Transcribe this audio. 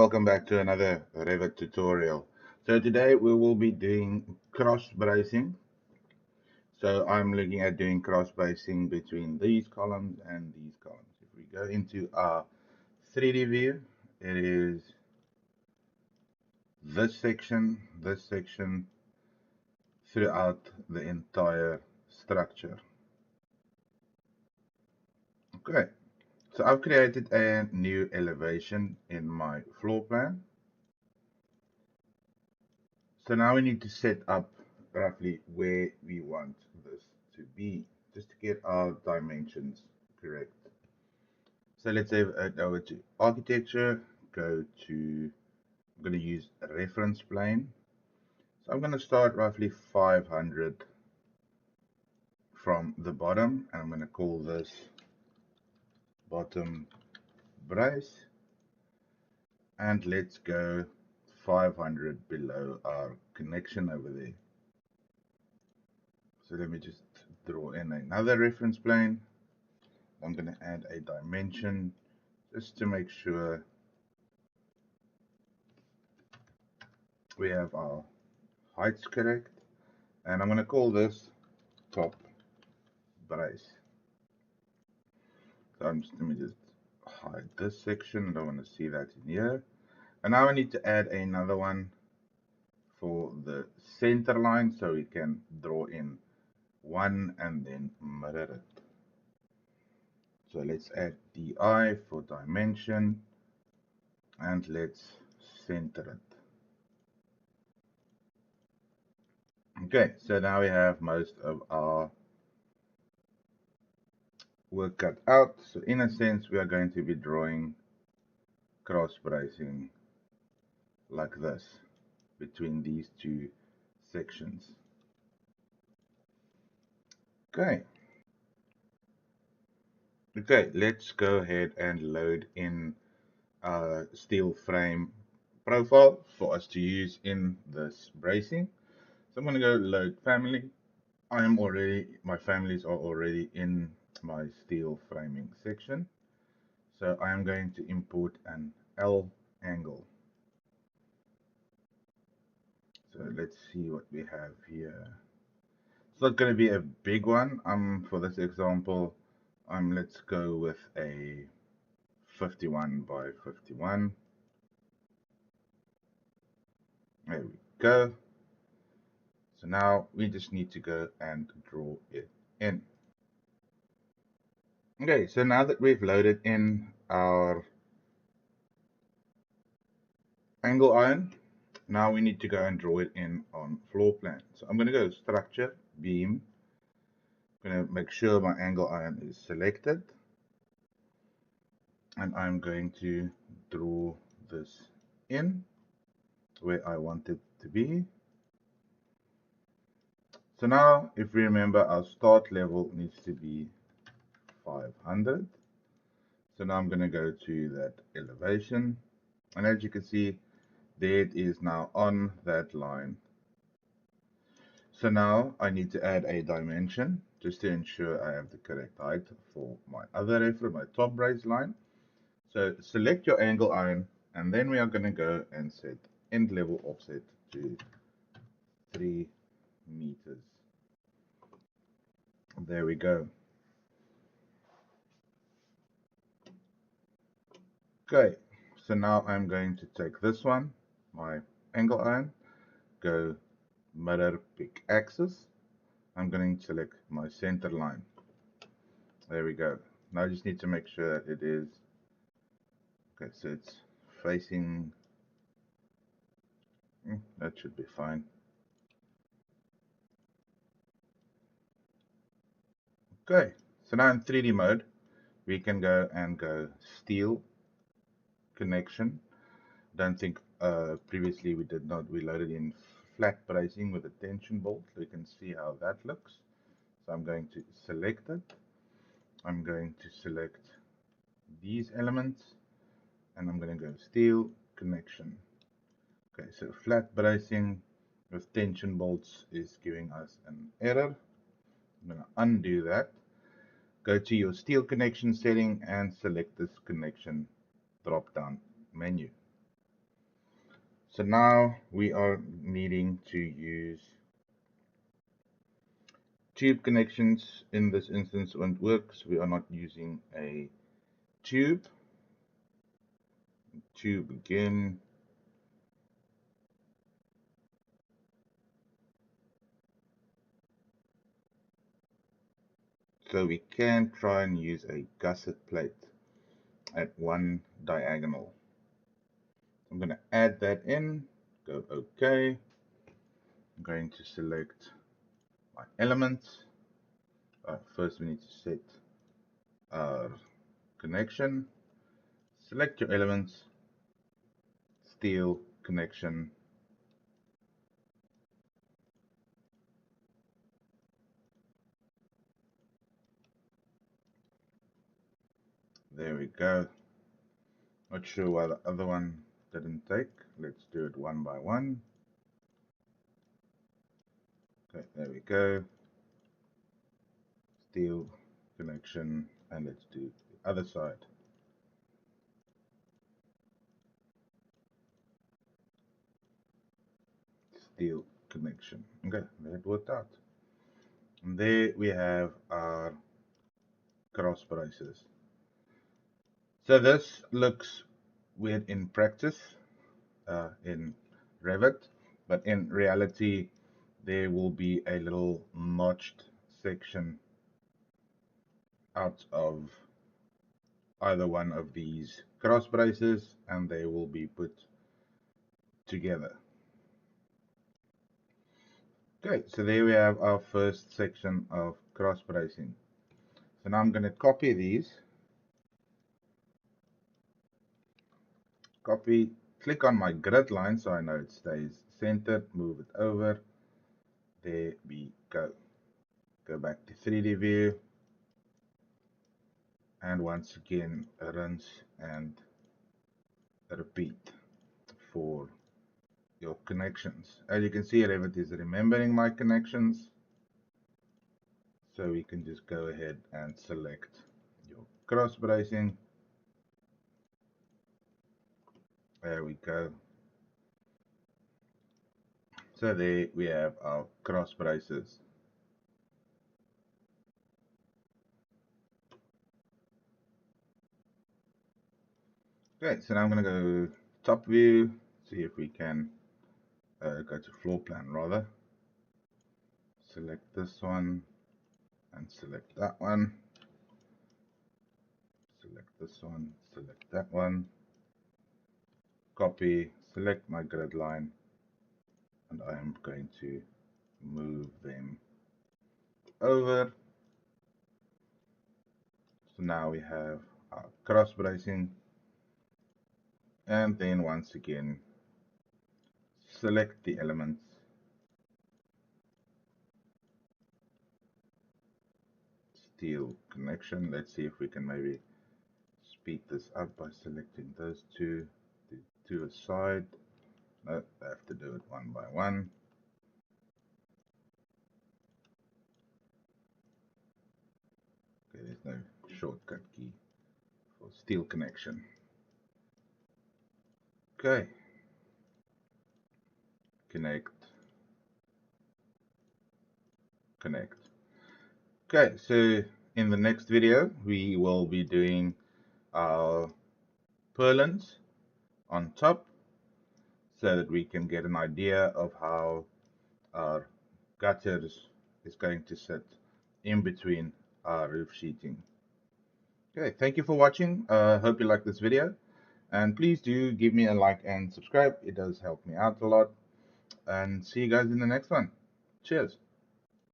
welcome back to another Revit tutorial. So today we will be doing cross bracing. So I'm looking at doing cross bracing between these columns and these columns. If we go into our 3D view, it is this section throughout the entire structure. Okay, so I've created a new elevation in my floor plan. So now we need to set up roughly where we want this to be, just to get our dimensions correct. So let's say over to architecture, go to, I'm going to use a reference plane. So I'm going to start roughly 500 from the bottom, and I'm going to call this bottom brace. And let's go 500 below our connection over there. So let me just draw in another reference plane. I'm going to add a dimension just to make sure we have our heights correct. And I'm going to call this top brace. So let me just hide this section. I don't want to see that in here. And now I need to add another one for the center line so we can draw in one and then mirror it. So let's add DI for dimension and let's center it. Okay, so now we have most of our work cut out. So in a sense, we are going to be drawing cross bracing like this between these two sections. Okay. Okay, let's go ahead and load in a steel frame profile for us to use in this bracing. So I'm going to go load family. My families are already in my steel framing section. So I am going to import an L angle. So let's see what we have here. It's not going to be a big one. For this example, let's go with a 51 by 51. There we go. So now we just need to go and draw it in. Okay, so now that we've loaded in our angle iron, now we need to go and draw it in on floor plan. So I'm going to go structure, beam. I'm going to make sure my angle iron is selected. And I'm going to draw this in where I want it to be. So now, if we remember, our start level needs to be 500. So now I'm going to go to that elevation. And as you can see, there it is now on that line. So now I need to add a dimension just to ensure I have the correct height for my other reference, my top brace line. So select your angle iron, and then we are going to go and set end level offset to 3 meters. There we go. Okay, so now I'm going to take this one, my angle iron, go mirror pick axis. I'm going to select my center line. There we go. Now I just need to make sure it is, okay, so it's facing, that should be fine. Okay, so now in 3D mode, we can go and go steel connection. Don't think previously we loaded in flat bracing with a tension bolt. So you can see how that looks. So I'm going to select it. I'm going to select these elements and I'm going to go steel connection. Okay, so flat bracing with tension bolts is giving us an error. I'm going to undo that. Go to your steel connection setting and select this connection drop down menu. So now we are needing to use tube connections. In this instance, when it works, we are not using a tube. Tube again. So we can try and use a gusset plate at one diagonal. I'm going to add that in, go OK. I'm going to select my elements. First we need to set our connection. Select your elements, steel connection. There we go. Not sure why the other one didn't take. Let's do it one by one. Okay, there we go. Steel connection, and let's do the other side. Steel connection. Okay, that worked out. And there we have our cross braces. So this looks weird in practice, in Revit, but in reality, there will be a little notched section out of either one of these cross braces, and they will be put together. Okay, so there we have our first section of cross bracing. So now I'm going to copy these. Copy, click on my grid line so I know it stays centered, move it over. There we go. Go back to 3D view. And once again, rinse and repeat for your connections. As you can see, Revit is remembering my connections. So we can just go ahead and select your cross bracing. There we go. So there we have our cross braces. Okay, so now I'm going to go top view, see if we can go to floor plan rather. Select this one and select that one. Select this one, select that one. Copy, select my grid line, and I am going to move them over. So now we have our cross bracing, and then once again select the elements, steel connection. Let's see if we can maybe speed this up by selecting those two aside. No, I have to do it one by one. Okay, there's no shortcut key for steel connection. Okay, connect. Okay, so in the next video we will be doing our purlins on top so that we can get an idea of how our gutters is going to sit in between our roof sheeting. Okay, thank you for watching. Hope you like this video, and please do give me a like and subscribe. It does help me out a lot, and see you guys in the next one. Cheers.